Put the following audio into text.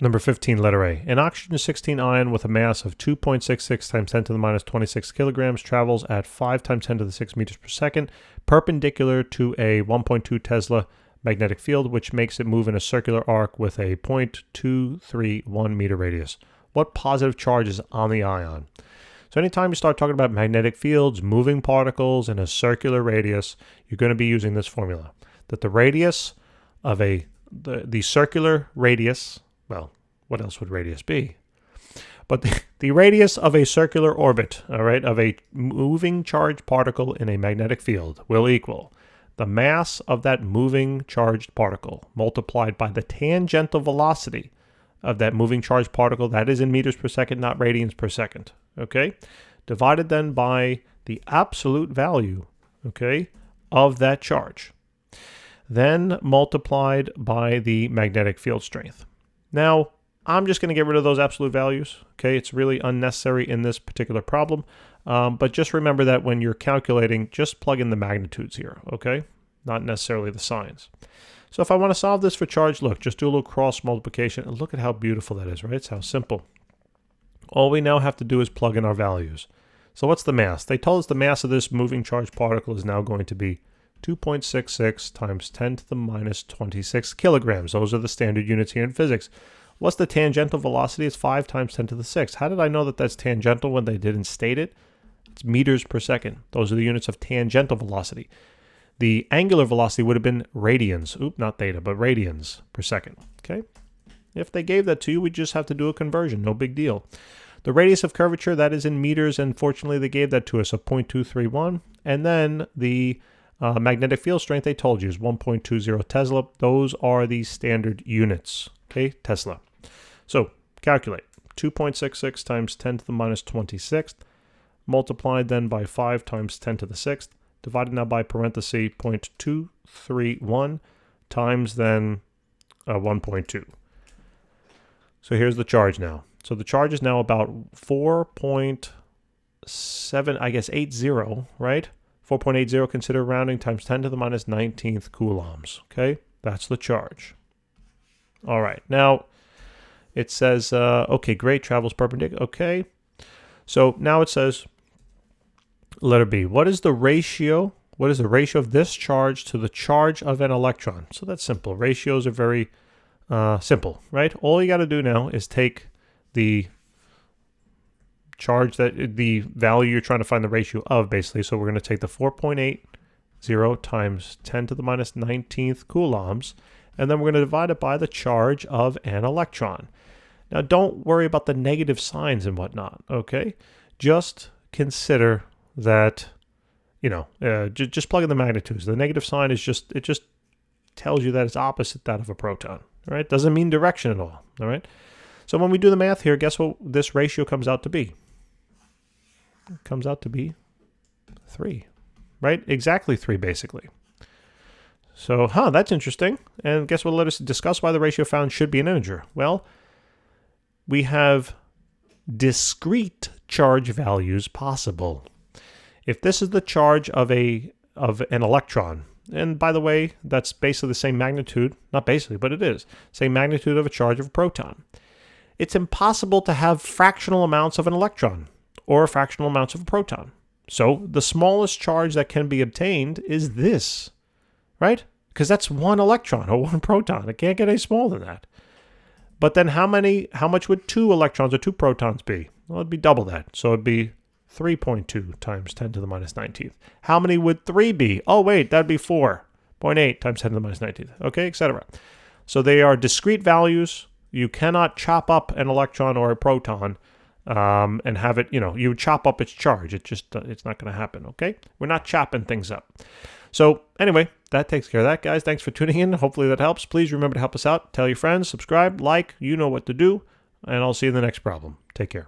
Number 15, letter A. An oxygen-16 ion with a mass of 2.66 times 10 to the minus 26 kilograms travels at 5 times 10 to the 6 meters per second, perpendicular to a 1.2 Tesla magnetic field, which makes it move in a circular arc with a 0.231 meter radius. What positive charge is on the ion? So anytime you start talking about magnetic fields, moving particles in a circular radius, you're going to be using this formula. That the radius of the circular radius, well, what else would radius be? But the radius of a circular orbit, all right, of a moving charged particle in a magnetic field will equal the mass of that moving charged particle multiplied by the tangential velocity of that moving charged particle, that is in meters per second, not radians per second, okay? Divided then by the absolute value, okay, of that charge. Then multiplied by the magnetic field strength. Now, I'm just going to get rid of those absolute values, okay? It's really unnecessary in this particular problem, but just remember that when you're calculating, just plug in the magnitudes here, okay? Not necessarily the signs. So if I want to solve this for charge, look, just do a little cross multiplication, and look at how beautiful that is, right? It's how simple. All we now have to do is plug in our values. So what's the mass? They told us the mass of this moving charged particle is now going to be 2.66 times 10 to the minus 26 kilograms. Those are the standard units here in physics. What's the tangential velocity? It's 5 times 10 to the 6. How did I know that that's tangential when they didn't state it? It's meters per second. Those are the units of tangential velocity. The angular velocity would have been radians. Oop, not theta, but radians per second. Okay? If they gave that to you, we just have to do a conversion. No big deal. The radius of curvature, that is in meters, and fortunately they gave that to us, of 0.231. And then the magnetic field strength, they told you, is 1.20 Tesla. Those are the standard units, okay, Tesla. So calculate 2.66 times 10 to the minus 26, multiplied then by 5 times 10 to the 6th, divided now by parenthesis 0.231 times then 1.2. So here's the charge now. So the charge is now about 4.7, I guess 80, right? 4.80, consider rounding, times 10 to the minus 19th coulombs. Okay, that's the charge. All right, now it says, okay, great, travels perpendicular. Okay, so now it says, letter B, what is the ratio? What is the ratio of this charge to the charge of an electron? So that's simple. Ratios are very simple, right? All you got to do now is take the charge, that the value you're trying to find the ratio of, basically. So we're going to take the 4.80 times 10 to the minus 19th coulombs, and then we're going to divide it by the charge of an electron. Now, don't worry about the negative signs and whatnot, okay? Just consider that, you know, just plug in the magnitudes. The negative sign is just, it just tells you that it's opposite that of a proton, all right? Doesn't mean direction at all right? So when we do the math here, guess what this ratio comes out to be? It comes out to be 3, right? Exactly 3, basically. So, that's interesting. And guess what? Let us discuss why the ratio found should be an integer. Well, we have discrete charge values possible. If this is the charge of an electron, and by the way, that's basically the same magnitude, not basically, but it is, same magnitude of a charge of a proton. It's impossible to have fractional amounts of an electron or fractional amounts of a proton. So the smallest charge that can be obtained is this, right? Because that's one electron or one proton. It can't get any smaller than that. But then how much would 2 electrons or 2 protons be? Well, it'd be double that. So it'd be 3.2 times 10 to the minus 19th. How many would 3 be? Oh, wait, that'd be 4.8 times 10 to the minus 19th. Okay, etc. So they are discrete values. You cannot chop up an electron or a proton and have it, you chop up its charge. It's not going to happen, okay? We're not chopping things up. So anyway, that takes care of that, guys. Thanks for tuning in. Hopefully that helps. Please remember to help us out. Tell your friends, subscribe, like, you know what to do, and I'll see you in the next problem. Take care.